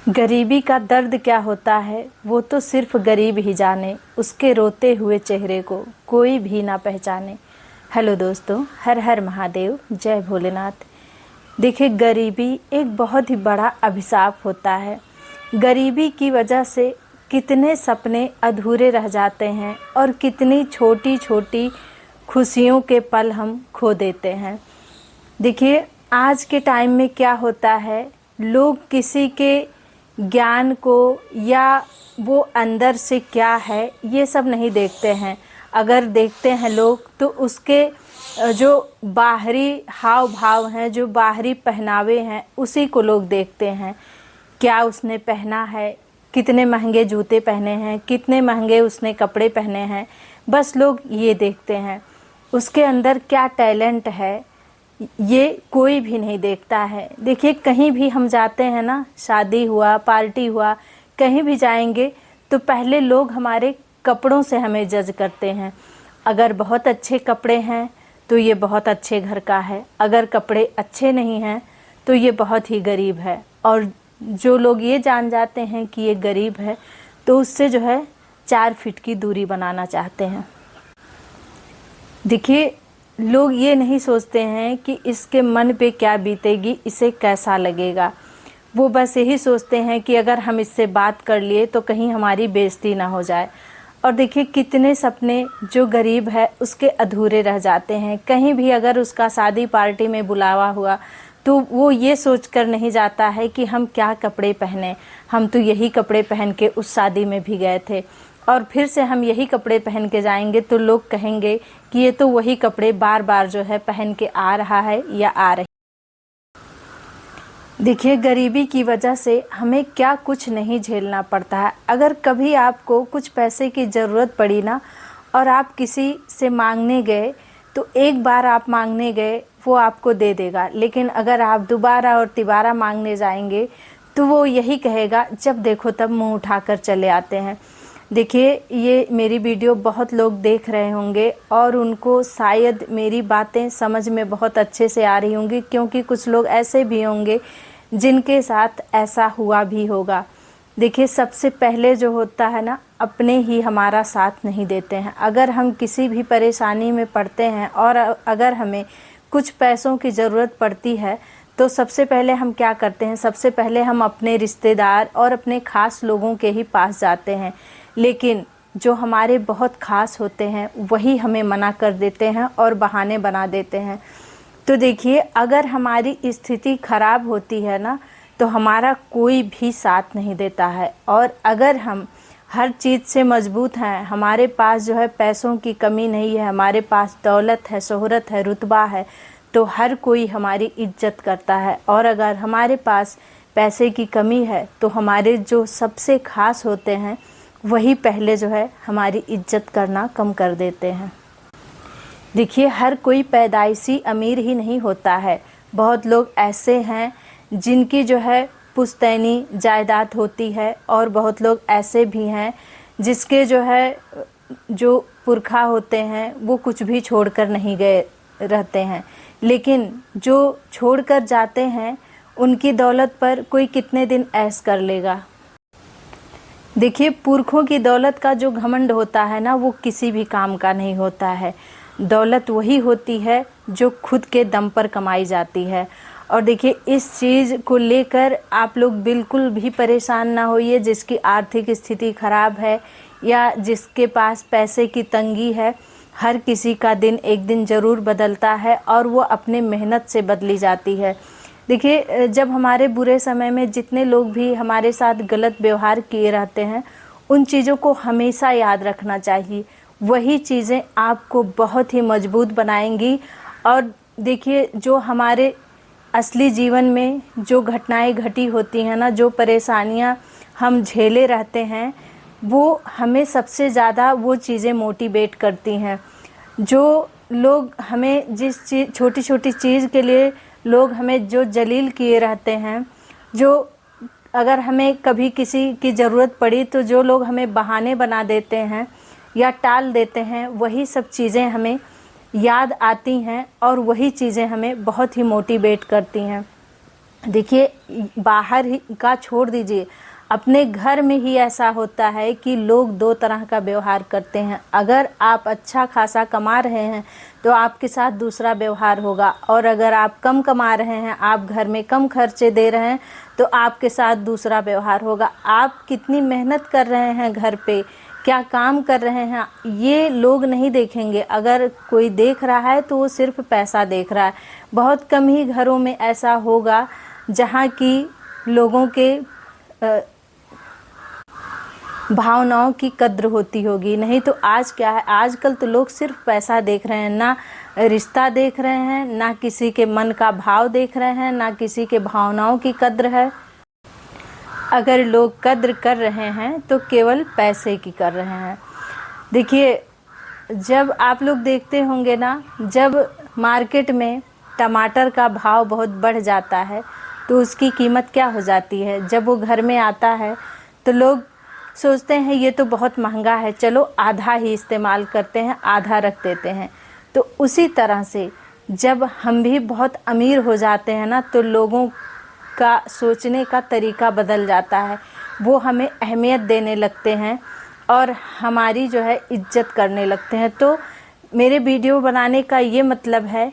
गरीबी का दर्द क्या होता है वो तो सिर्फ गरीब ही जाने, उसके रोते हुए चेहरे को कोई भी ना पहचाने। हेलो दोस्तों, हर हर महादेव, जय भोलेनाथ। देखिए, गरीबी एक बहुत ही बड़ा अभिशाप होता है। गरीबी की वजह से कितने सपने अधूरे रह जाते हैं और कितनी छोटी छोटी खुशियों के पल हम खो देते हैं। देखिए, आज के टाइम में क्या होता है, लोग किसी के ज्ञान को या वो अंदर से क्या है ये सब नहीं देखते हैं। अगर देखते हैं लोग तो उसके जो बाहरी हाव भाव हैं, जो बाहरी पहनावे हैं, उसी को लोग देखते हैं। क्या उसने पहना है, कितने महंगे जूते पहने हैं, कितने महंगे उसने कपड़े पहने हैं, बस लोग ये देखते हैं। उसके अंदर क्या टैलेंट है ये कोई भी नहीं देखता है। देखिए, कहीं भी हम जाते हैं ना, शादी हुआ, पार्टी हुआ, कहीं भी जाएंगे तो पहले लोग हमारे कपड़ों से हमें जज करते हैं। अगर बहुत अच्छे कपड़े हैं तो ये बहुत अच्छे घर का है, अगर कपड़े अच्छे नहीं हैं तो ये बहुत ही गरीब है। और जो लोग ये जान जाते हैं कि ये गरीब है तो उससे जो है 4 फीट की दूरी बनाना चाहते हैं। देखिए, लोग ये नहीं सोचते हैं कि इसके मन पे क्या बीतेगी, इसे कैसा लगेगा। वो बस यही सोचते हैं कि अगर हम इससे बात कर लिए तो कहीं हमारी बेइज्जती ना हो जाए। और देखिए, कितने सपने जो गरीब है उसके अधूरे रह जाते हैं। कहीं भी अगर उसका शादी पार्टी में बुलावा हुआ तो वो ये सोच कर नहीं जाता है कि हम क्या कपड़े पहने, हम तो यही कपड़े पहन के उस शादी में भी गए थे और फिर से हम यही कपड़े पहन के जाएंगे तो लोग कहेंगे कि ये तो वही कपड़े बार बार जो है पहन के आ रहा है या आ रही। देखिए, गरीबी की वजह से हमें क्या कुछ नहीं झेलना पड़ता है। अगर कभी आपको कुछ पैसे की ज़रूरत पड़ी ना और आप किसी से मांगने गए तो एक बार आप मांगने गए वो आपको दे देगा, लेकिन अगर आप दोबारा और तिबारा मांगने जाएंगे तो वो यही कहेगा, जब देखो तब मुंह उठाकर चले आते हैं। देखिए, ये मेरी वीडियो बहुत लोग देख रहे होंगे और उनको शायद मेरी बातें समझ में बहुत अच्छे से आ रही होंगी, क्योंकि कुछ लोग ऐसे भी होंगे जिनके साथ ऐसा हुआ भी होगा। देखिए, सबसे पहले जो होता है ना, अपने ही हमारा साथ नहीं देते हैं। अगर हम किसी भी परेशानी में पड़ते हैं और अगर हमें कुछ पैसों की ज़रूरत पड़ती है तो सबसे पहले हम क्या करते हैं, सबसे पहले हम अपने रिश्तेदार और अपने ख़ास लोगों के ही पास जाते हैं। लेकिन जो हमारे बहुत ख़ास होते हैं वही हमें मना कर देते हैं और बहाने बना देते हैं। तो देखिए, अगर हमारी स्थिति ख़राब होती है ना तो हमारा कोई भी साथ नहीं देता है। और अगर हम हर चीज़ से मजबूत हैं, हमारे पास जो है पैसों की कमी नहीं है, हमारे पास दौलत है, शोहरत है, रुतबा है, तो हर कोई हमारी इज्जत करता है। और अगर हमारे पास पैसे की कमी है तो हमारे जो सबसे ख़ास होते हैं वही पहले जो है हमारी इज्जत करना कम कर देते हैं। देखिए, हर कोई पैदाइशी अमीर ही नहीं होता है। बहुत लोग ऐसे हैं जिनकी जो है पुश्तैनी जायदाद होती है और बहुत लोग ऐसे भी हैं जिसके जो है जो पुरखा होते हैं वो कुछ भी छोड़कर नहीं गए रहते हैं। लेकिन जो छोड़कर जाते हैं उनकी दौलत पर कोई कितने दिन ऐश कर लेगा। देखिए, पुरखों की दौलत का जो घमंड होता है ना, वो किसी भी काम का नहीं होता है। दौलत वही होती है जो खुद के दम पर कमाई जाती है। और देखिए, इस चीज़ को लेकर आप लोग बिल्कुल भी परेशान ना होइए। जिसकी आर्थिक स्थिति ख़राब है या जिसके पास पैसे की तंगी है, हर किसी का दिन एक दिन ज़रूर बदलता है और वो अपने मेहनत से बदली जाती है। देखिए, जब हमारे बुरे समय में जितने लोग भी हमारे साथ गलत व्यवहार किए रहते हैं उन चीज़ों को हमेशा याद रखना चाहिए। वही चीज़ें आपको बहुत ही मजबूत बनाएंगी। और देखिए, जो हमारे असली जीवन में जो घटनाएं घटी होती हैं ना, जो परेशानियां हम झेले रहते हैं, वो हमें सबसे ज़्यादा वो चीज़ें मोटिवेट करती हैं। जो लोग हमें जिस चीज़, छोटी छोटी चीज़ के लिए लोग हमें जो जलील किए रहते हैं, जो अगर हमें कभी किसी की ज़रूरत पड़ी तो जो लोग हमें बहाने बना देते हैं या टाल देते हैं, वही सब चीज़ें हमें याद आती हैं और वही चीज़ें हमें बहुत ही मोटिवेट करती हैं। देखिए, बाहर ही का छोड़ दीजिए, अपने घर में ही ऐसा होता है कि लोग दो तरह का व्यवहार करते हैं। अगर आप अच्छा खासा कमा रहे हैं तो आपके साथ दूसरा व्यवहार होगा, और अगर आप कम कमा रहे हैं, आप घर में कम खर्चे दे रहे हैं, तो आपके साथ दूसरा व्यवहार होगा। आप कितनी मेहनत कर रहे हैं घर पे, क्या काम कर रहे हैं, ये लोग नहीं देखेंगे। अगर कोई देख रहा है तो वो सिर्फ पैसा देख रहा है। बहुत कम ही घरों में ऐसा होगा जहाँ की लोगों के भावनाओं की कद्र होती होगी। नहीं तो आज क्या है, आजकल तो लोग सिर्फ पैसा देख रहे हैं, ना रिश्ता देख रहे हैं, ना किसी के मन का भाव देख रहे हैं, ना किसी के भावनाओं की कद्र है। अगर लोग कद्र कर रहे हैं तो केवल पैसे की कर रहे हैं। देखिए, जब आप लोग देखते होंगे ना, जब मार्केट में टमाटर का भाव बहुत बढ़ जाता है तो उसकी कीमत क्या हो जाती है। जब वो घर में आता है तो लोग सोचते हैं ये तो बहुत महंगा है, चलो आधा ही इस्तेमाल करते हैं, आधा रख देते हैं। तो उसी तरह से जब हम भी बहुत अमीर हो जाते हैं ना, तो लोगों का सोचने का तरीका बदल जाता है। वो हमें अहमियत देने लगते हैं और हमारी जो है इज्जत करने लगते हैं। तो मेरे वीडियो बनाने का ये मतलब है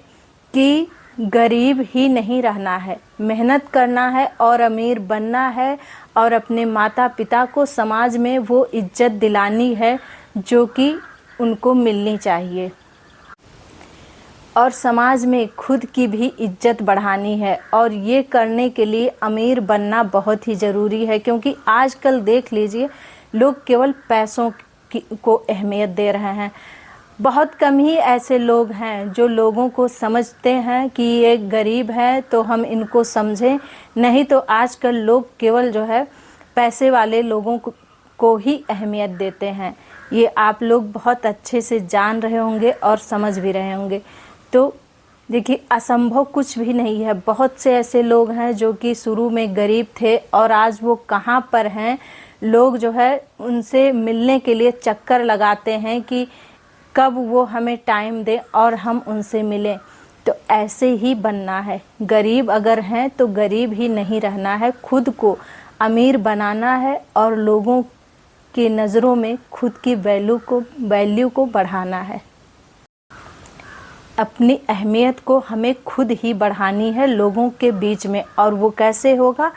कि गरीब ही नहीं रहना है, मेहनत करना है और अमीर बनना है, और अपने माता पिता को समाज में वो इज्जत दिलानी है जो कि उनको मिलनी चाहिए। और समाज में खुद की भी इज्जत बढ़ानी है, और ये करने के लिए अमीर बनना बहुत ही ज़रूरी है। क्योंकि आजकल देख लीजिए, लोग केवल पैसों को अहमियत दे रहे हैं। बहुत कम ही ऐसे लोग हैं जो लोगों को समझते हैं कि ये गरीब है तो हम इनको समझें। नहीं तो आजकल लोग केवल जो है पैसे वाले लोगों को ही अहमियत देते हैं। ये आप लोग बहुत अच्छे से जान रहे होंगे और समझ भी रहे होंगे। तो देखिए, असंभव कुछ भी नहीं है। बहुत से ऐसे लोग हैं जो कि शुरू में गरीब थे और आज वो कहाँ पर हैं। लोग जो है उनसे मिलने के लिए चक्कर लगाते हैं कि कब वो हमें टाइम दे और हम उनसे मिलें। तो ऐसे ही बनना है। गरीब अगर हैं तो गरीब ही नहीं रहना है, खुद को अमीर बनाना है और लोगों की नज़रों में खुद की वैल्यू को बढ़ाना है। अपनी अहमियत को हमें खुद ही बढ़ानी है लोगों के बीच में। और वो कैसे होगा?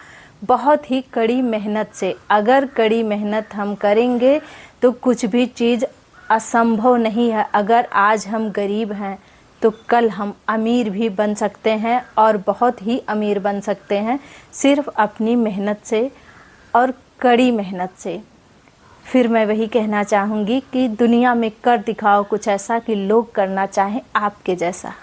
बहुत ही कड़ी मेहनत से। अगर कड़ी मेहनत हम करेंगे तो कुछ भी चीज़ असंभव नहीं है। अगर आज हम गरीब हैं तो कल हम अमीर भी बन सकते हैं, और बहुत ही अमीर बन सकते हैं, सिर्फ अपनी मेहनत से और कड़ी मेहनत से। फिर मैं वही कहना चाहूँगी कि दुनिया में कर दिखाओ कुछ ऐसा कि लोग करना चाहें आपके जैसा।